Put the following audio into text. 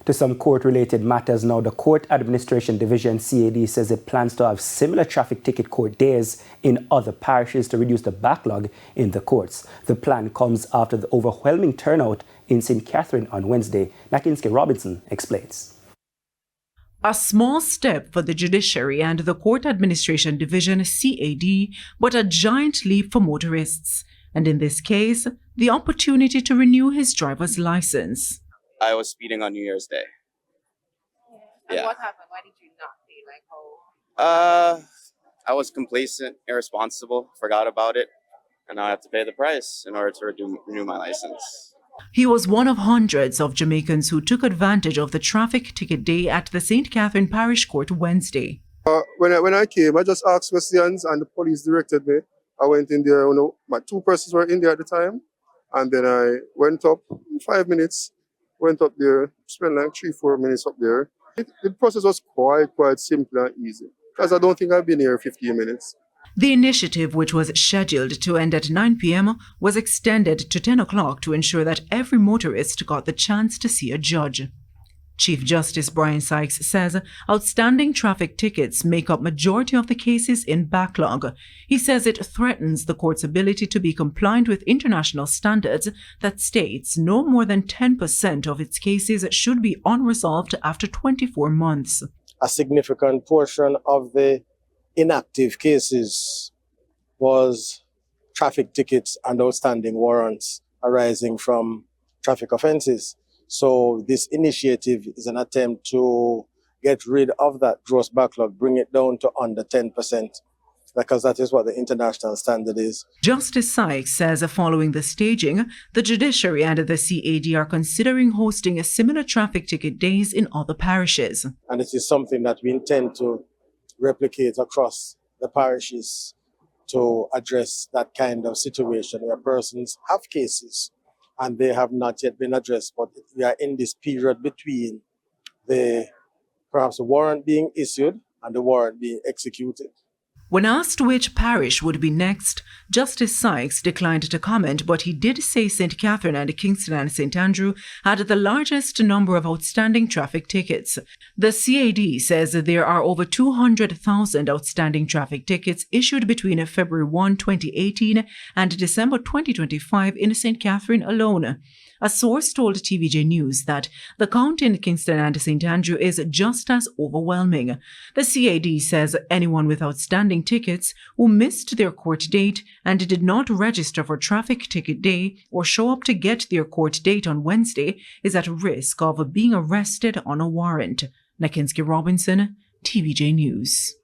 To some court-related matters now, the Court Administration Division CAD says it plans to have similar traffic ticket court days in other parishes to reduce the backlog in the courts. The plan comes after the overwhelming turnout in St. Catherine on Wednesday. Nakinske Robinson explains. A small step for the judiciary and the Court Administration Division CAD, but a giant leap for motorists. And in this case, the opportunity to renew his driver's license. I was speeding on New Year's Day. And what happened? Why did you not pay? I was complacent, irresponsible, forgot about it, and now I have to pay the price in order to renew my license. He was one of hundreds of Jamaicans who took advantage of the traffic ticket day at the St. Catherine Parish Court Wednesday. When I came, I just asked questions and the police directed me. I went in there, my two persons were in there at the time, and then I went up in 5 minutes. Went up there, spent like 3-4 minutes up there. The process was quite simple and easy, because I don't think I've been here 15 minutes. The initiative, which was scheduled to end at 9 p.m., was extended to 10 o'clock to ensure that every motorist got the chance to see a judge. Chief Justice Brian Sykes says outstanding traffic tickets make up majority of the cases in backlog. He says it threatens the court's ability to be compliant with international standards that states no more than 10% of its cases should be unresolved after 24 months. A significant portion of the inactive cases was traffic tickets and outstanding warrants arising from traffic offences. So this initiative is an attempt to get rid of that gross backlog, bring it down to under 10%, because that is what the international standard is. Justice Sykes says following the staging, the judiciary and the CAD are considering hosting a similar traffic ticket days in other parishes. And it is something that we intend to replicate across the parishes to address that kind of situation where persons have cases and they have not yet been addressed, but we are in this period between perhaps the warrant being issued and the warrant being executed. When asked which parish would be next, Justice Sykes declined to comment, but he did say St. Catherine and Kingston and St. Andrew had the largest number of outstanding traffic tickets. The CAD says there are over 200,000 outstanding traffic tickets issued between February 1, 2018 and December 2025 in St. Catherine alone. A source told TVJ News that the count in Kingston and St. Andrew is just as overwhelming. The CAD says anyone with outstanding tickets who missed their court date and did not register for traffic ticket day or show up to get their court date on Wednesday is at risk of being arrested on a warrant. Nakinske Robinson, TVJ News.